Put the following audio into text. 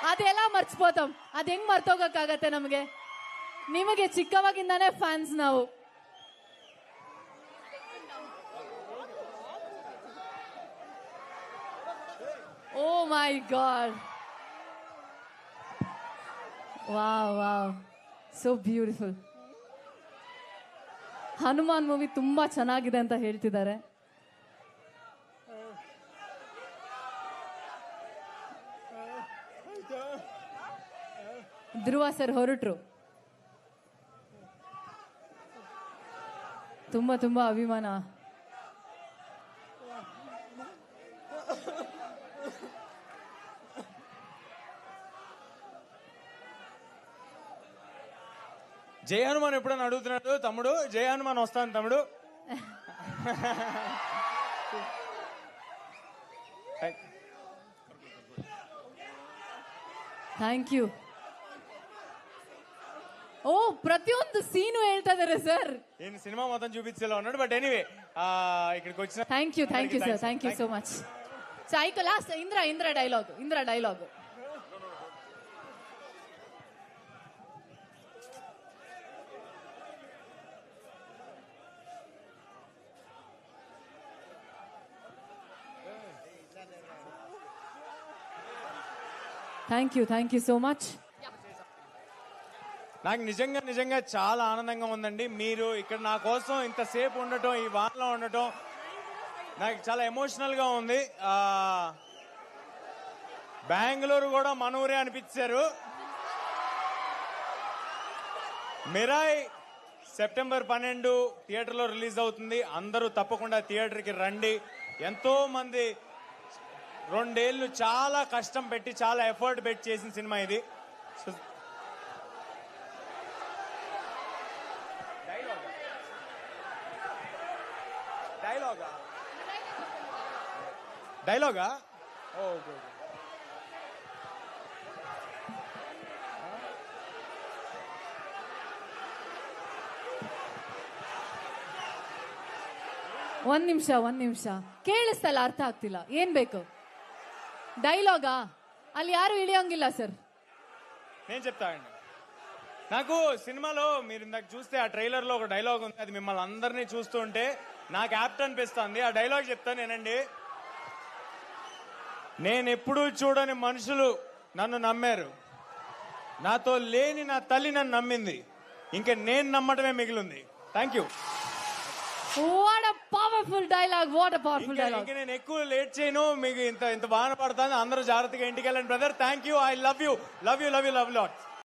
ಅದೆಲ್ಲ ಮರ್ಚಿపోతాం ಅದು ಹೆಂಗ್ ಮರ್ತೋಗಕ್ಕಾಗತ್ತೆ ನಮಗೆ ನಿಮಗೆ ಚಿಕ್ಕವಾಗಿಂದಾನೇ ಫ್ಯಾನ್ಸ್ ನಾವು oh my God wow wow so beautiful Hanuman movie ತುಂಬಾ ಚೆನ್ನಾಗಿದೆ ಅಂತ ಹೇಳ್ತಿದ್ದಾರೆ ಧ್ರುವ ಸರ್ ಹೊರಟ್ರು ತುಂಬಾ ತುಂಬಾ ಅಭಿಮಾನ జై హనుమాన్ ఎప్పుడైనా అడుగుతున్నాడు తమ్ముడు జై హనుమాన్ వస్తాను తమ్ముడు ಥ್ಯಾಂಕ್ ಯು ಓ ಪ್ರತಿಯೊಂದು ಸೀನು ಹೇಳ್ತಾ ಇದಾರೆ ಸರ್ నేను సినిమా మొత్తం చూపించేలా ఉన్నాడు బట్ ఎనీవే ఇక్కడికి వచ్చిన thank you sir thank you so much ಸಾಯ್ಕ last Indra dialogue thank you so much నాకు నిజంగా చాలా ఆనందంగా ఉందండి మీరు ఇక్కడ నా కోసం ఇంతసేపు ఉండటం ఈ వానలో ఉండటం నాకు చాలా ఎమోషనల్ గా ఉంది బెంగళూరు కూడా మన ఊరే అనిపించారు మిరాయ్ సెప్టెంబర్ 12 థియేటర్లో రిలీజ్ అవుతుంది అందరూ తప్పకుండా థియేటర్కి రండి ఎంతో మంది 2 ఏళ్ళు చాలా కష్టం పెట్టి చాలా ఎఫర్ట్ పెట్టి చేసిన సినిమా ఇది డైలాగా ఓకే ಒಂದ್ ನಿಮಿಷ ಕೇಳಿಸ್ತಲ್ಲ ಅರ್ಥ ಆಗ್ತಿಲ್ಲ ಏನ್ ಬೇಕು ಡೈಲಾಗಾ ಅಲ್ಲಿ ಯಾರು ಇಳಿಯೋಂಗಿಲ್ಲ ಸರ್ నేను చెప్తానండి నాకు సినిమాలో మీరు ఇందాక చూస్తే ఆ ట్రైలర్ లో ఒక డైలాగ్ ఉంది అది మిమ్మల్ని అందరినీ చూస్తుంటే నాకు యాప్ట్ అనిపిస్తుంది ఆ డైలాగ్ చెప్తాను నేనండి నేను ఎప్పుడూ చూడని మనుషులు నన్ను నమ్మారు నాతో లేని నా తల్లి నన్ను నమ్మింది ఇంకా నేను నమ్మటమే మిగిలింది thank you what a powerful dialogue ఇంకా నేను ఎక్కువ లేట్ చేయను మీకు ఇంత బాగా పడతాను అందరూ జాగ్రత్తగా ఇంటికి వెళ్ళండి brother thank you I love you lot